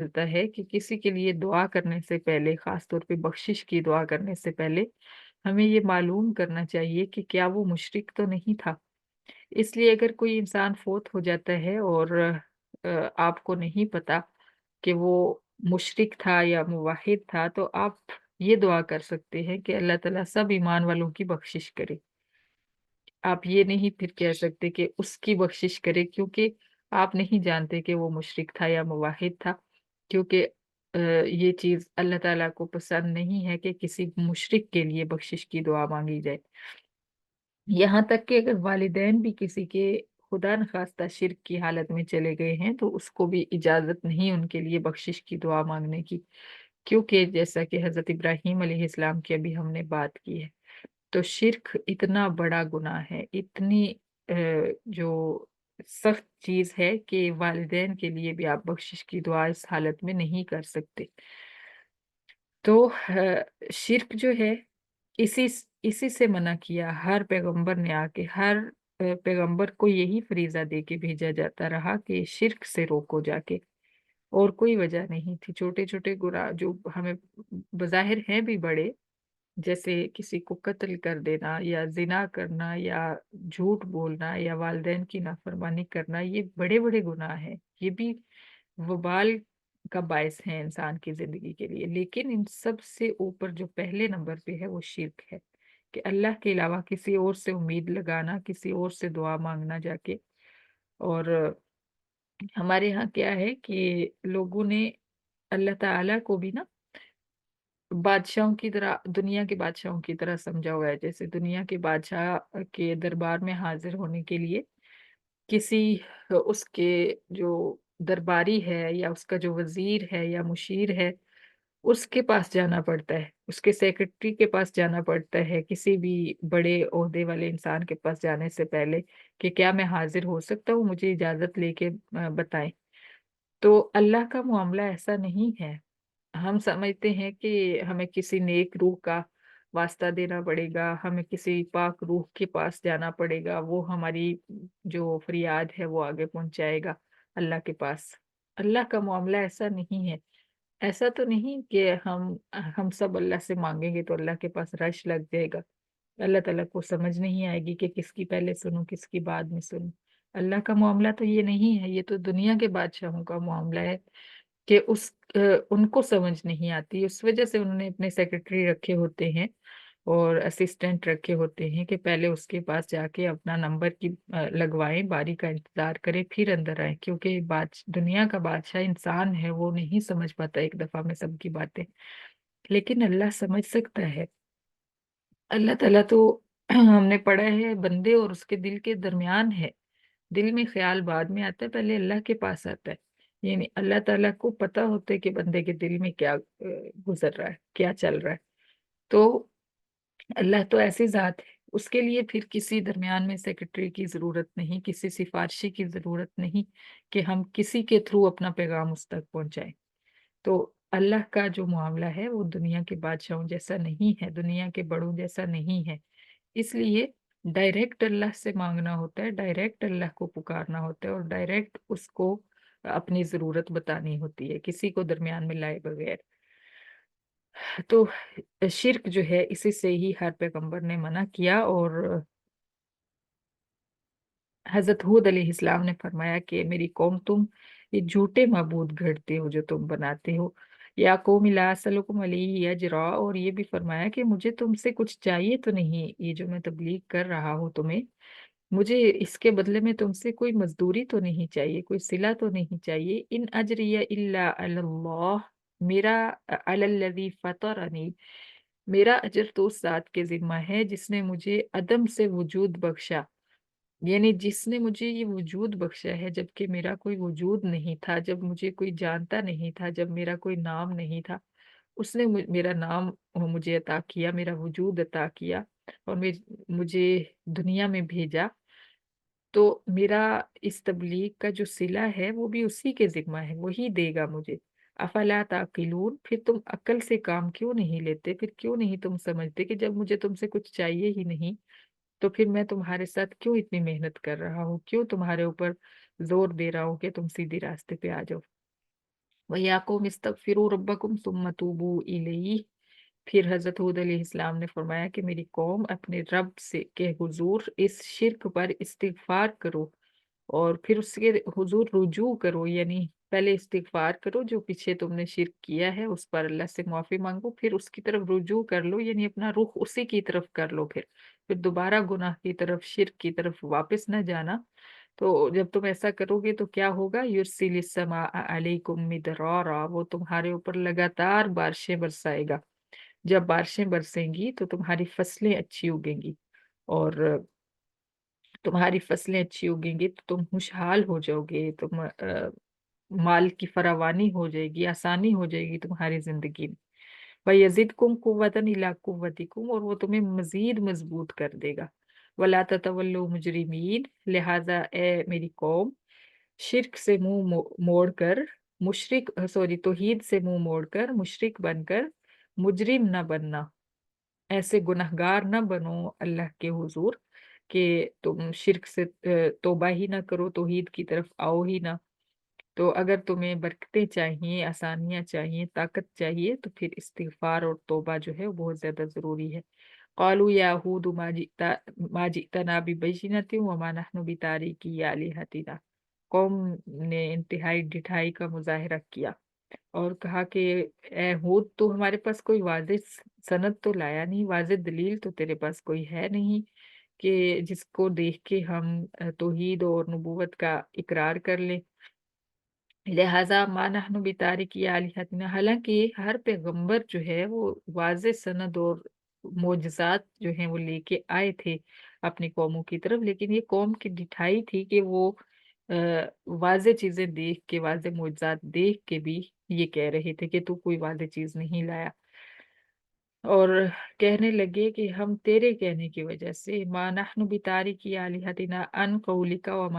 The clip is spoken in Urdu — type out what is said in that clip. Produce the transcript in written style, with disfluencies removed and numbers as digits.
ملتا ہے کہ کسی کے لیے دعا کرنے سے پہلے، خاص طور پہ بخشش کی دعا کرنے سے پہلے ہمیں یہ معلوم کرنا چاہیے کہ کیا وہ مشرک تو نہیں تھا؟ اس لیے اگر کوئی انسان فوت ہو جاتا ہے اور آپ کو نہیں پتا کہ وہ مشرک تھا یا موحد تھا، تو آپ یہ دعا کر سکتے ہیں کہ اللہ تعالیٰ سب ایمان والوں کی بخشش کرے۔ آپ یہ نہیں پھر کہہ سکتے کہ اس کی بخشش کرے، کیونکہ آپ نہیں جانتے کہ وہ مشرک تھا یا موحد تھا، کیونکہ یہ چیز اللہ تعالیٰ کو پسند نہیں ہے کہ کسی مشرک کے لیے بخشش کی دعا مانگی جائے۔ یہاں تک کہ اگر والدین بھی کسی کے خدا نخواستہ شرک کی حالت میں چلے گئے ہیں تو اس کو بھی اجازت نہیں ان کے لیے بخشش کی دعا مانگنے کی، کیونکہ جیسا کہ حضرت ابراہیم علیہ السلام کی ابھی ہم نے بات کی ہے، تو شرک اتنا بڑا گناہ ہے، اتنی جو سخت چیز ہے کہ والدین کے لیے بھی آپ بخشش کی دعا اس حالت میں نہیں کر سکتے۔ تو شرک جو ہے اسی سے منع کیا، ہر پیغمبر نے آ کے ہر پیغمبر کو یہی فریضہ دے کے بھیجا جاتا رہا کہ شرک سے روکو جا کے، اور کوئی وجہ نہیں تھی۔ چھوٹے چھوٹے گناہ جو ہمیں بظاہر ہیں بھی بڑے، جیسے کسی کو قتل کر دینا یا زنا کرنا یا جھوٹ بولنا یا والدین کی نافرمانی کرنا، یہ بڑے بڑے گناہ ہیں، یہ بھی وبال کا باعث ہے انسان کی زندگی کے لیے، لیکن ان سب سے اوپر جو پہلے نمبر پہ ہے وہ شرک ہے، کہ اللہ کے علاوہ کسی اور سے امید لگانا، کسی اور سے دعا مانگنا جا کے۔ اور ہمارے یہاں کیا ہے کہ لوگوں نے اللہ تعالیٰ کو بھی نا بادشاہوں کی طرح، دنیا کے بادشاہوں کی طرح سمجھا ہوا ہے، جیسے دنیا کے بادشاہ کے دربار میں حاضر ہونے کے لیے کسی اس کے جو درباری ہے یا اس کا جو وزیر ہے یا مشیر ہے، اس کے پاس جانا پڑتا ہے، اس کے سیکرٹری کے پاس جانا پڑتا ہے، کسی بھی بڑے عہدے والے انسان کے پاس جانے سے پہلے کہ کیا میں حاضر ہو سکتا ہوں، مجھے اجازت لے کے بتائیں۔ تو اللہ کا معاملہ ایسا نہیں ہے۔ ہم سمجھتے ہیں کہ ہمیں کسی نیک روح کا واسطہ دینا پڑے گا، ہمیں کسی پاک روح کے پاس جانا پڑے گا، وہ ہماری جو فریاد ہے وہ آگے پہنچائے گا اللہ کے پاس۔ اللہ کا معاملہ ایسا نہیں ہے۔ ایسا تو نہیں کہ ہم سب اللہ سے مانگیں گے تو اللہ کے پاس رش لگ جائے گا، اللہ تعالیٰ کو سمجھ نہیں آئے گی کہ کس کی پہلے سنوں کس کی بعد میں سنوں۔ اللہ کا معاملہ تو یہ نہیں ہے، یہ تو دنیا کے بادشاہوں کا معاملہ ہے کہ ان کو سمجھ نہیں آتی، اس وجہ سے انہوں نے اپنے سیکرٹری رکھے ہوتے ہیں اور اسسٹنٹ رکھے ہوتے ہیں کہ پہلے اس کے پاس جا کے اپنا نمبر کی لگوائیں، باری کا انتظار کریں پھر اندر آئیں، کیونکہ دنیا کا بادشاہ انسان ہے، وہ نہیں سمجھ پاتا ایک دفعہ میں سب کی باتیں، لیکن اللہ سمجھ سکتا ہے۔ اللہ تعالیٰ تو ہم نے پڑھا ہے بندے اور اس کے دل کے درمیان ہے، دل میں خیال بعد میں آتا ہے، پہلے اللہ کے پاس آتا ہے، یعنی اللہ تعالیٰ کو پتا ہوتا ہے کہ بندے کے دل میں کیا گزر رہا ہے، کیا چل رہا ہے۔ تو اللہ تو ایسی ذات ہے، اس کے لیے پھر کسی درمیان میں سیکرٹری کی ضرورت نہیں، کسی سفارشی کی ضرورت نہیں کہ ہم کسی کے تھرو اپنا پیغام اس تک پہنچائیں۔ تو اللہ کا جو معاملہ ہے وہ دنیا کے بادشاہوں جیسا نہیں ہے، دنیا کے بڑوں جیسا نہیں ہے، اس لیے ڈائریکٹ اللہ سے مانگنا ہوتا ہے، ڈائریکٹ اللہ کو پکارنا ہوتا ہے اور ڈائریکٹ اس کو اپنی ضرورت بتانی ہوتی ہے، کسی کو درمیان میں لائے بغیر۔ تو شرک جو ہے اسی سے ہی ہر پیغمبر نے منع کیا، اور حضرت ہود علیہ السلام نے فرمایا کہ میری قوم تم یہ جھوٹے معبود گھڑتے ہو جو تم بناتے ہو، یا قوم لا اسألکم علیہ اجرا، اور یہ بھی فرمایا کہ مجھے تم سے کچھ چاہیے تو نہیں، یہ جو میں تبلیغ کر رہا ہوں تمہیں، مجھے اس کے بدلے میں تم سے کوئی مزدوری تو نہیں چاہیے، کوئی صلہ تو نہیں چاہیے، ان اجریہ الا علی اللہ، میرا علی الذی فطرنی، میرا اجر تو اس ذات کے ذمہ ہے جس نے مجھے عدم سے وجود بخشا، یعنی جس نے مجھے یہ وجود بخشا ہے جبکہ میرا کوئی وجود نہیں تھا، جب مجھے کوئی جانتا نہیں تھا، جب میرا کوئی نام نہیں تھا، اس نے میرا نام مجھے عطا کیا، میرا وجود عطا کیا، اور مجھے دنیا میں بھیجا، تو میرا اس تبلیغ کا جو صلہ ہے وہ بھی اسی کے ذمہ ہے، وہی دے گا مجھے۔ افلا تعقلون، پھر تم عقل سے کام کیوں نہیں لیتے، پھر کیوں نہیں تم سمجھتے کہ جب مجھے تم سے کچھ چاہیے ہی نہیں تو پھر میں تمہارے ساتھ کیوں اتنی محنت کر رہا ہوں، کیوں تمہارے اوپر زور دے رہا ہوں کہ تم سیدھی راستے پہ آ جاؤ۔ وَيَا قَوْمِ اسْتَغْفِرُوا رَبَّكُمْ ثُمَّ تُوبُوا إِلَيْهِ۔ پھر حضرت ہود علیہ السلام نے فرمایا کہ میری قوم اپنے رب سے کے حضور اس شرک پر استغفار کرو اور پھر اس کے حضور رجوع کرو، یعنی پہلے استغفار کرو جو پیچھے تم نے شرک کیا ہے اس پر اللہ سے معافی مانگو، پھر اس کی طرف رجوع کر لو، یعنی اپنا رخ اسی کی طرف کر لو، پھر دوبارہ گناہ کی طرف شرک کی طرف واپس نہ جانا۔ تو جب تم ایسا کرو گے تو کیا ہوگا؟ یرسل السماء علیکم مدرارا، وہ تمہارے اوپر لگاتار بارشیں برسائے گا۔ جب بارشیں برسیں گی تو تمہاری فصلیں اچھی اگیں گی، اور تمہاری فصلیں اچھی اگیں گی تو تم خوشحال ہو جاؤ گے، تم مال کی فراوانی ہو جائے گی، آسانی ہو جائے گی تمہاری زندگی میں۔ وَيَزِدْكُمْ قُوَّةً إِلَىٰ قُوَّتِكُمْ، اور وہ تمہیں مزید مضبوط کر دے گا۔ وَلَا تَتَوَلُّوا مُجْرِمِينَ، لہٰذا اے میری قوم شرک سے منہ موڑ کر توحید سے منہ موڑ کر مشرک بن کر مجرم نہ بننا، ایسے گنہگار نہ بنو اللہ کے حضور کہ تم شرک سے توبہ ہی نہ کرو، توحید کی طرف آؤ ہی نہ۔ تو اگر تمہیں برکتیں چاہیے، آسانیاں چاہیے، طاقت چاہیے، تو پھر استغفار اور توبہ جو ہے وہ بہت زیادہ ضروری ہے۔ قالوا یا ہود ما جئتنا ببینۃ وما نحن بتارکی آلہتنا، قوم نے انتہائی ڈٹھائی کا مظاہرہ کیا اور کہا کہ اے ہود، تو ہمارے پاس کوئی واضح سند تو لایا نہیں، واضح دلیل تو تیرے پاس کوئی ہے نہیں کہ جس کو دیکھ کے ہم توحید اور نبوت کا اقرار کر لیں۔ لہٰذا ما نحن بتارکی آلہتنا، حالانکہ ہر پیغمبر جو ہے وہ واضح سند اور معجزات جو ہیں وہ لے کے آئے تھے اپنی قوموں کی طرف، لیکن یہ قوم کی ڈٹھائی تھی کہ وہ واضح چیزیں دیکھ کے، واضح معجزات دیکھ کے بھی یہ کہہ رہے تھے کہ تو کوئی واضح چیز نہیں لایا، اور کہنے لگے کہ ہم تیرے کہنے کی وجہ سے ما نحن بتارکی آلہتنا عن قولک وما